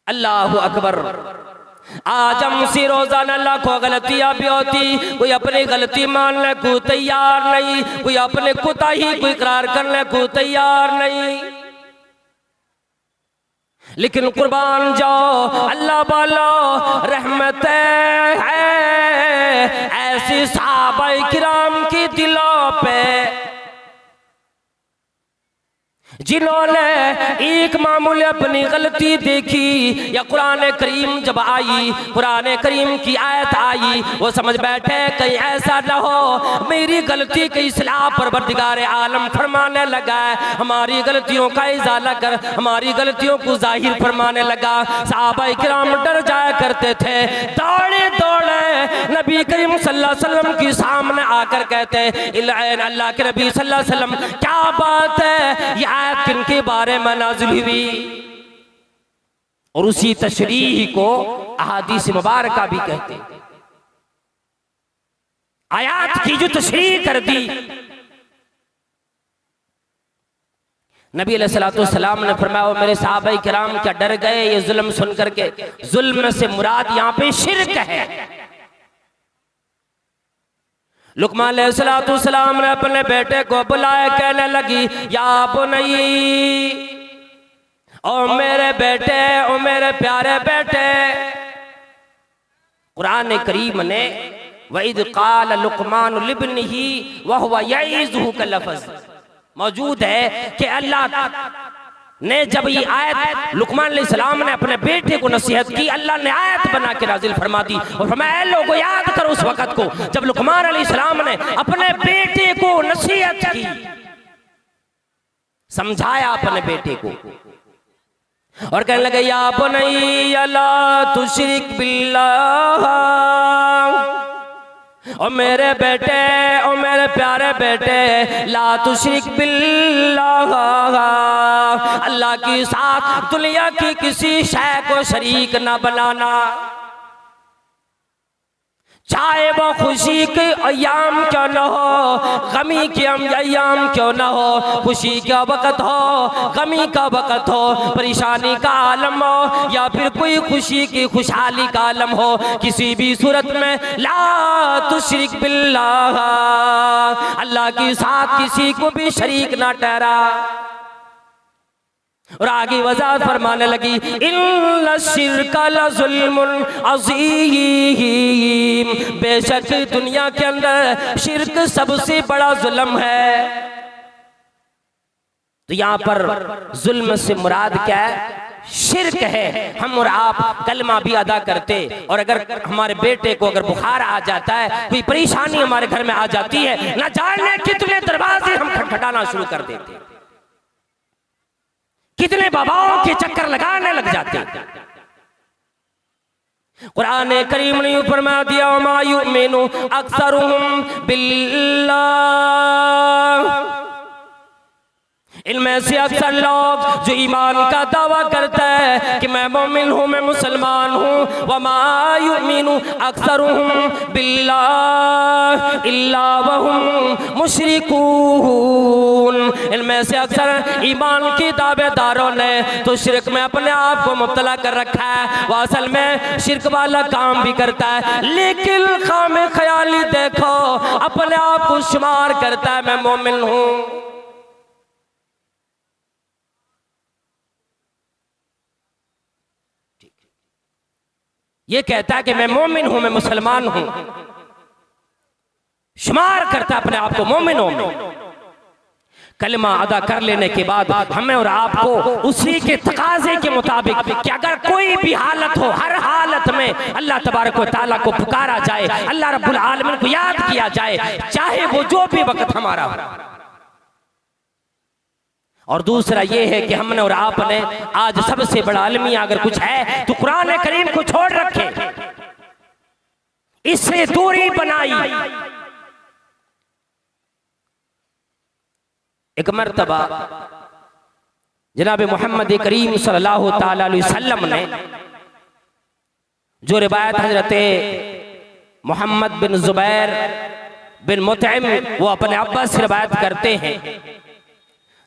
अल्लाहु अकबर। आज हमसे रोजाना लाखों गलतियां भी होती, कोई अपनी गलती मानने को तैयार नहीं, कोई अपने कोताही को इकरार करने को तैयार नहीं। लेकिन कुर्बान जाओ अल्लाह वालो, रहमत है ऐसी सहाबाए किराम की दिलों पे जिन्होंने एक मामूली अपनी गलती देखी, या कुरान करीम जब आई, कुरान करीम की आयत आई, वो समझ बैठे कहीं ऐसा न हो मेरी गलती की इस्लाह परवरदिगार आलम फरमाने लगा है, हमारी गलतियों का इजाला कर, हमारी गलतियों को जाहिर फरमाने लगा। सहाबाए किराम डर जाया करते थे, दौड़े दौड़े नबी करीम सल्लल्लाहु अलैहि वसल्लम के सामने आकर कहते, अल्लाह के नबी सल्लल्लाहु अलैहि वसल्लम क्या बात है, ये किनके बारे में नाज़िल हुई? और उसी तशरीह को अहादीस मुबारका भी कहते हैं। आयात की जो तशरीह कर दी, नबी अलैहिस्सलातु वस्सलाम ने फरमाया मेरे सहाबाए किराम क्या डर गए ये जुल्म सुन करके? जुल्म से मुराद यहां पे शिर्क है। लुकमान अलैहिस्सलातु वस्सलाम ने अपने बेटे को बुलाया, कहने लगी या बुनई, ओ मेरे बेटे, ओ मेरे प्यारे बेटे। कुरान करीम ने वइद क़ाल लुकमान लिब्निही व हुवा यईज़ुहु का लफ्ज़ मौजूद है कि अल्लाह ने जब ये आयत लुकमान अलैहिस्सलाम ने अपने बेटे को नसीहत की, अल्लाह ने आयत बना के नाजिल फरमा दी और फरमाया लोगों याद करो उस वक़्त को जब लुकमान अलैहिस्सलाम ने अपने बेटे को नसीहत की, समझाया अपने बेटे को और कहने लगे या बुनैया ला तुश्रिक बिल्लाह, ओ मेरे बेटे, ओ मेरे प्यारे बेटे, ला तुश्रिक बिल्लाह, अल्लाह के साथ दुनिया की किसी शय को शरीक न बनाना, चाहे वो खुशी के अयाम क्यों न हो, गमी के अयाम क्यों न हो, खुशी का वक़्त हो, गमी का वक़्त हो, परेशानी का आलम हो या फिर कोई खुशी की खुशहाली का आलम हो, किसी भी सूरत में ला तुश्रिक बिल्लाह, अल्लाह के साथ किसी को भी शरीक ना ठहरा। और आगे वज़ाहत फरमाने लगी इन्ना शिर्का लज़ुल्मुन अज़ीम, बेशक दुनिया के अंदर शिर्क सबसे बड़ा जुल्म है। तो यहां पर जुल्म से मुराद क्या है? शिर्क है। हम और आप कलमा भी अदा करते और अगर हमारे बेटे को अगर बुखार आ जाता है, कोई परेशानी हमारे घर में आ जाती है, न जाने कितने दरवाजे हम खटखटाना शुरू कर देते, कितने बाबाओं के चक्कर लगाने लग जाते। कुरान करीम ने फरमा दिया मा युमिनु अक्सरुहुम बिल्लाह, इनमें से अक्सर लोग जो ईमान का दावा करता है कि मैं मोमिन हूँ, मैं मुसलमान हूँ, वमा युमिनु अक्सरुहुम बिल्लाह इल्ला वहुम मुशरिकून, इनमें से अक्सर ईमान के दावेदारों ने तो शिर्क में अपने आप को मुब्तला कर रखा है, वो असल में शिर्क वाला काम भी करता है, लेकिन खामे ख्याली देखो अपने आप को शुमार करता है मैं मोमिन हूँ। ये कहता है कि मैं मोमिन हूं, मैं मुसलमान हूं, शुमार करता अपने आप को मोमिनों में। कलमा अदा कर लेने के बाद हमें और आपको उसी के तकाजे के मुताबिक कि अगर कोई भी हालत हो, हर हालत में अल्लाह तबारक व तआला को पुकारा जाए, अल्लाह रब्बुल आलमीन को याद किया जाए, चाहे वो जो भी वक्त हमारा हो। और दूसरा ये है कि हमने और आपने आज सबसे बड़ा अलमिया अगर कुछ है तो कुरान करीम को छोड़ रखे, इससे दूरी बनाई। एक मर्तबा जनाब मोहम्मद करीम सल्लल्लाहु ताला अलैहि वसल्लम ने जो रिवायत हजरत मोहम्मद बिन जुबैर बिन मुतइम वो अपने अब्बा से रिवायत करते हैं,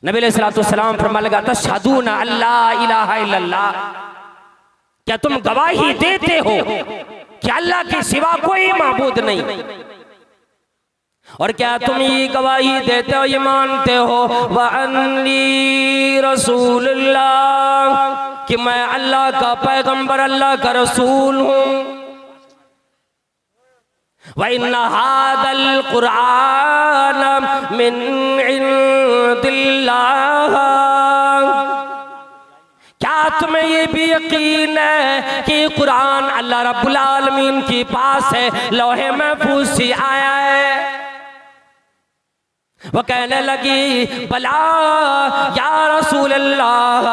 नबी अलैहिस्सलातु वस्सलाम फरमाने लगा तशहदूना अल्ला इलाहा इल्लल्लाह, क्या तुम गवाही देते हो कि अल्लाह के सिवा कोई माबूद नहीं? और क्या तुम ये गवाही देते हो, ये मानते हो व अन्नी रसूलुल्लाह, कि मैं अल्लाह का पैगंबर, अल्लाह का रसूल हूं? व इन्ना हादल कुरान मिन इंदिल्लाह, क्या तुम्हें ये भी यकीन है कि कुरान अल्लाह रब्बुल आलमीन के पास है, लौहे महफूज से आया है? वो कहने लगी भला या रसूल अल्लाह,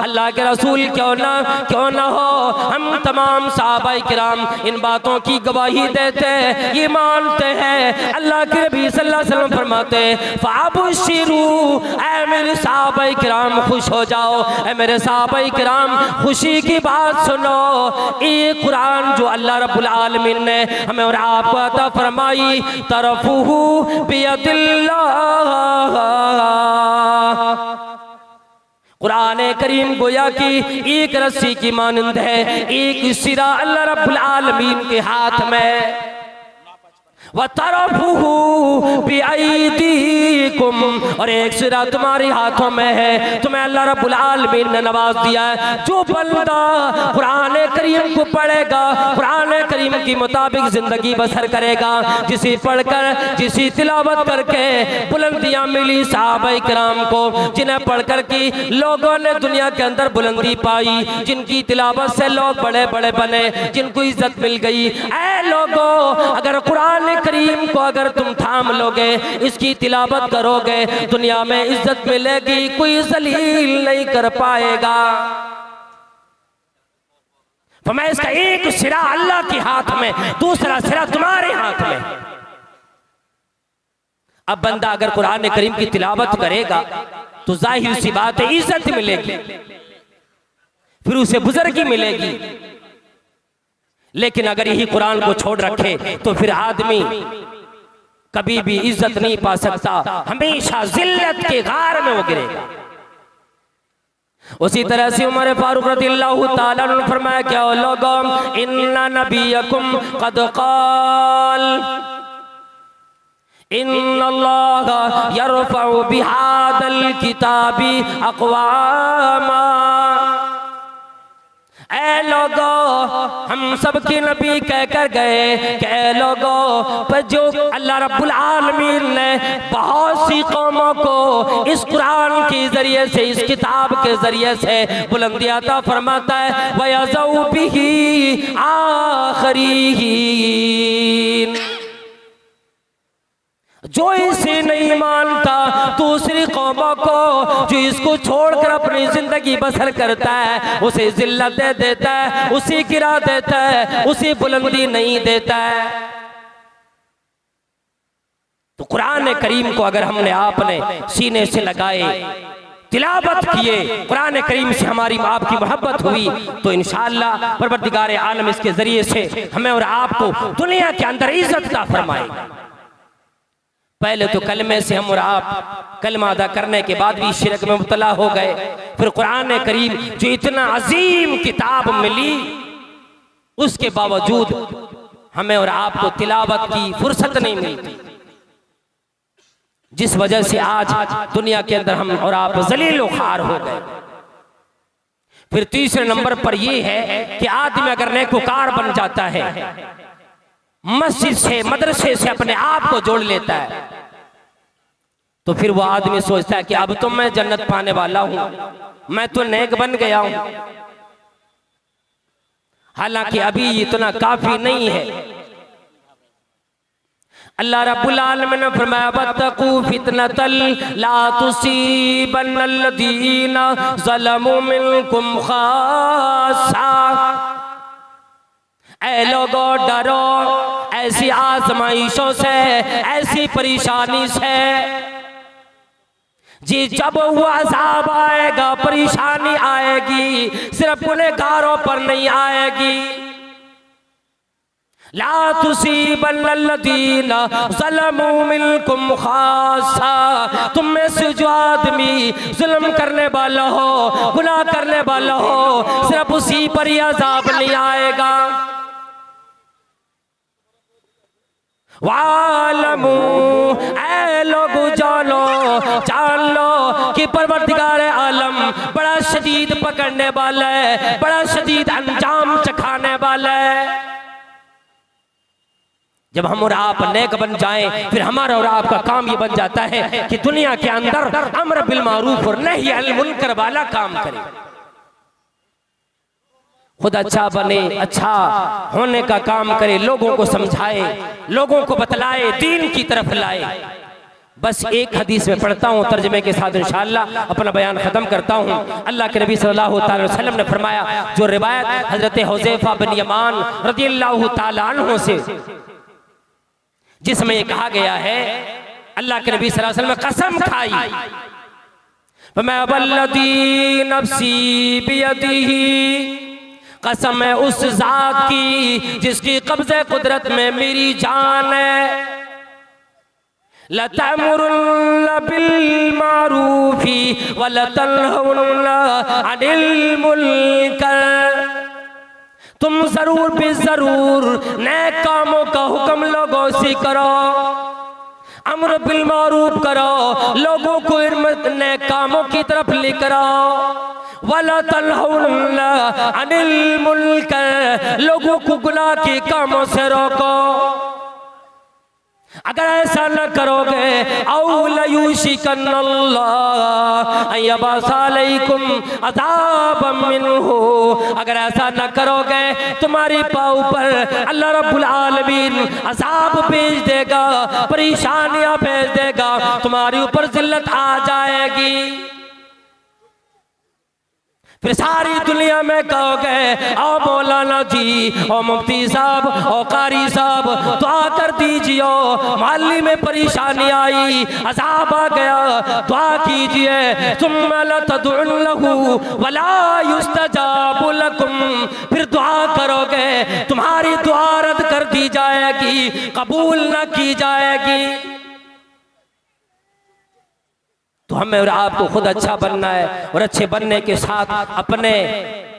अल्लाह के रसूल क्यों ना हो, हम तमाम सहाबा किराम इन बातों की गवाही देते हैं, ये मानते हैं। अल्लाह के नबी सल्लल्लाहु अलैहि वसल्लम फरमाते फाबुशिरू, ऐ मेरे सहाबा किराम खुश हो जाओ, ऐ मेरे सहाबा किराम खुशी की बात सुनो। ये कुरान जो अल्लाह रब्बुल आलमीन ने हमें और आपको अता फरमाई, तरफुहु बियदिल्लाह, कुरान करीम गोया की एक रस्सी की मानंद है, एक सिरा अल्लाह रब्बुल आलमीन के हाथ में। व तरफुहु बिअयदीकुम, और एक सिरा तुम्हारे हाथों में है, तुम्हें अल्लाह रब्बुल आलमीन ने नवाज दिया है। जो बंदा कुरान करीम को पढ़ेगा, कुरान करीम के मुताबिक जिंदगी बसर करेगा, जिसे पढ़कर जिसे तिलावत करके बुलंदियां मिली सहाबा किराम को, जिन्हें पढ़कर के लोगों ने दुनिया के अंदर बुलंदी पाई, जिनकी तिलावत से लोग बड़े बड़े बने, जिनको इज्जत मिल गई। ऐ लोगों, अगर कुरान करीम को अगर तुम थाम लोगे, इसकी तिलावत करोगे, दुनिया में इज्जत मिलेगी, कोई जलील नहीं कर पाएगा। तो मैं इसका एक सिरा अल्लाह के हाथ में, दूसरा सिरा तुम्हारे हाथ में। अब बंदा अगर कुरान करीम की तिलावत करेगा तो जाहिर सी बात है इज्जत मिलेगी, फिर उसे बुजुर्गी मिलेगी। लेकिन अगर यही कुरान को छोड़ रखे तो फिर आदमी कभी भी इज्जत नहीं पा सकता, हमेशा जिल्लत के गार में वो गिरेगा। उसी तरह से उमर फारूक रज़ियल्लाहु ताला अन्हु ने फरमाया, क्या लोगों, इन्ना नबियकुम कद क़ाल इन्नल्लाह यरफ़उ बिहादल किताबी अक़वामा। ऐ लोगों, हम सबके नबी कहकर गए कि ऐ लोगों, पर जो अल्लाह रब्बुल आलमीन ने बहुत सी कौमों को इस कुरान के जरिए से, इस किताब के जरिए से बुलंदी अता फरमाता है। वयज़उ बिही आखरीन, जो इसे नहीं मानता दूसरी कौमों को, जो इसको छोड़कर अपनी जिंदगी बसर करता है, उसे जिल्लत दे देता है, उसे गिरा देता है, उसे बुलंदी नहीं देता है। तो कुरान करीम को अगर हमने आपने सीने से लगाए, तिलावत किए, कुरान करीम से हमारी आपकी मोहब्बत हुई, तो इंशाअल्लाह परवरदिगार आलम इसके जरिए से हमें और आपको दुनिया के अंदर इज्जत अता फरमाएगा। पहले तो कलमे से हम और आप कलमा अदा करने के बाद भी शिरक में मुब्तला हो गए, फिर कुरान करीम जो इतना अजीम किताब मिली, उसके बावजूद हमें और आपको तिलावत की फुर्सत नहीं मिलती, जिस वजह से आज दुनिया के अंदर हम और आप जलील खार हो गए। फिर तीसरे नंबर पर यह है कि आदमी अगर नेकोकार बन जाता है, मस्जिद से मदरसे से अपने आप को जोड़ लेता है, तो फिर वो आदमी सोचता है कि अब तो मैं जन्नत पाने वाला हूं, मैं तो नेक बन गया हूं। हालांकि अभी इतना काफी नहीं है। अल्लाह रब्बुल आलमीन ने फरमाया, वत्तकू फितनतल ला तुसीबन्नल्लज़ीना ज़लमू मिनकुम खासा। ऐ लोगों, डरो ऐसी आजमाइशों से, ऐसी परेशानी से, जी जब वो अज़ाब आएगा, परेशानी आएगी, सिर्फ गुनहगारों पर नहीं आएगी। ला तुसीबन्नल्लज़ीना ज़लमू मिनकुम खासा, तुम में से जो आदमी जुल्म करने वाला हो, गुनाह करने वाला हो, सिर्फ उसी पर ही अज़ाब नहीं आएगा। वालमू, ऐ लोग जानो, जान लो कि परवरदिगार आलम बड़ा शदीद पकड़ने वाला है, बड़ा शदीद अंजाम चखाने वाला है। जब हम और आप नेक बन जाएं, फिर हमारा और आपका काम ये बन जाता है कि दुनिया के अंदर अम्र बिल मारूफ और नही अनिल मुनकर वाला काम करें। खुद अच्छा बने, अच्छा होने का काम करे, लोगों को समझाए, लोगों को बतलाए, दीन की तरफ लाए। बस एक हदीस में पढ़ता हूँ, तर्जमे के साथ इंशाअल्लाह अपना बयान खत्म करता हूँ। अल्लाह के नबी सल्लल्लाहु अलैहि वसल्लम ने फरमाया, जो रिवायत हजरत हुज़ैफा बिन यमान रज़ियल्लाहु तआला अन्हु से, जिसमें ये कहा गया है, अल्लाह के नबी सल्लल्लाहु अलैहि वसल्लम ने कसम खाई, मैं वल्लज़ी नफ्सी बियदिही, कसम है उस जात की जिसकी कब्ज़े कुदरत में मेरी जान है, लतअमुरुन्न बिल मारूफी व लतनहउन्न अनिल मुनकर, तुम जरूर भी जरूर नेक कामों का हुक्म लोगों से करो, अम्र बिल मारूफ करो, लोगों को नेक कामों की तरफ लेकर आओ, वला तनहउन्ना अनिल मुनकर, लोगों को गुनाह के कामों से रोको। अगर ऐसा न करोगे, औ लयुशिकन्नल्लाह अयबअसअलैकुम अज़ाबम मिन्हु, अगर ऐसा न करोगे तुम्हारे पाँव पर अल्लाह रब्बुल आलमीन अज़ाब भेज देगा, परेशानियां भेज देगा, तुम्हारे ऊपर जिल्लत आ जाएगी। फिर सारी दुनिया में कहोगे, ओ मौलाना जी, ओ मुफ्ती साहब, ओ कारी साहब, दुआ कर दीजिए, माली में परेशानी आई, अज़ाब आ गया, दुआ कीजिए। सुम्मा लतदउन्नहु वला युस्तजाबु लकुम, फिर दुआ करोगे, तुम्हारी दुआ रद्द कर दी जाएगी, कबूल न की जाएगी। तो हमें और आपको खुद अच्छा बनना है, और अच्छे बनने के साथ अपने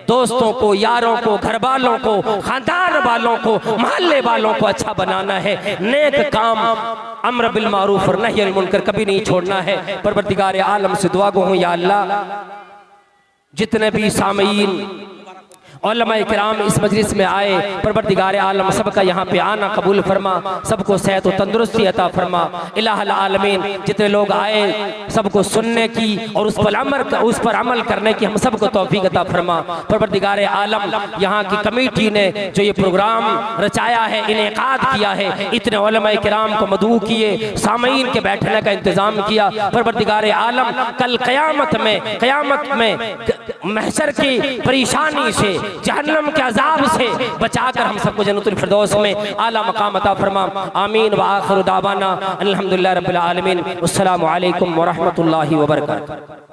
दोस्तों को, यारों को, घर वालों को, खानदान वालों को, मोहल्ले वालों को अच्छा बनाना है। नेक काम, अम्र बिल मारूफ और नही अनिल मुनकर कभी नहीं छोड़ना है। परवरदिगार आलम से दुआ गो हूँ, या अल्लाह जितने भी सामीन उलमाए किराम इस मजलिस में आए, परवरदिगार आलम सबका यहाँ पे आना कबूल फरमा, सबको सेहत और तंदुरुस्ती अता फरमा। इलाहुल आलमीन, जितने लोग आए सबको सुनने की और उस पर अमल करने की हम सबको तौफीक अता फरमा। परवरदिगार आलम, यहाँ की कमेटी ने जो ये प्रोग्राम रचाया है, इनेकाद किया है, इतने उलमाए किराम को मदऊ किए, सामीन के बैठने का इंतजाम किया, परवरदिगार आलम कल क़यामत में महशर की परेशानी से, जहन्नम के अजाब से बचाकर हम सबको जन्नतुल फिरदौस में आला मकाम अता फरमा। आमीन व आखिरु दावाना अल्हम्दुलिल्लाहि रब्बिल आलमीन। अस्सलामु अलैकुम व रहमतुल्लाहि व बरकातुहू।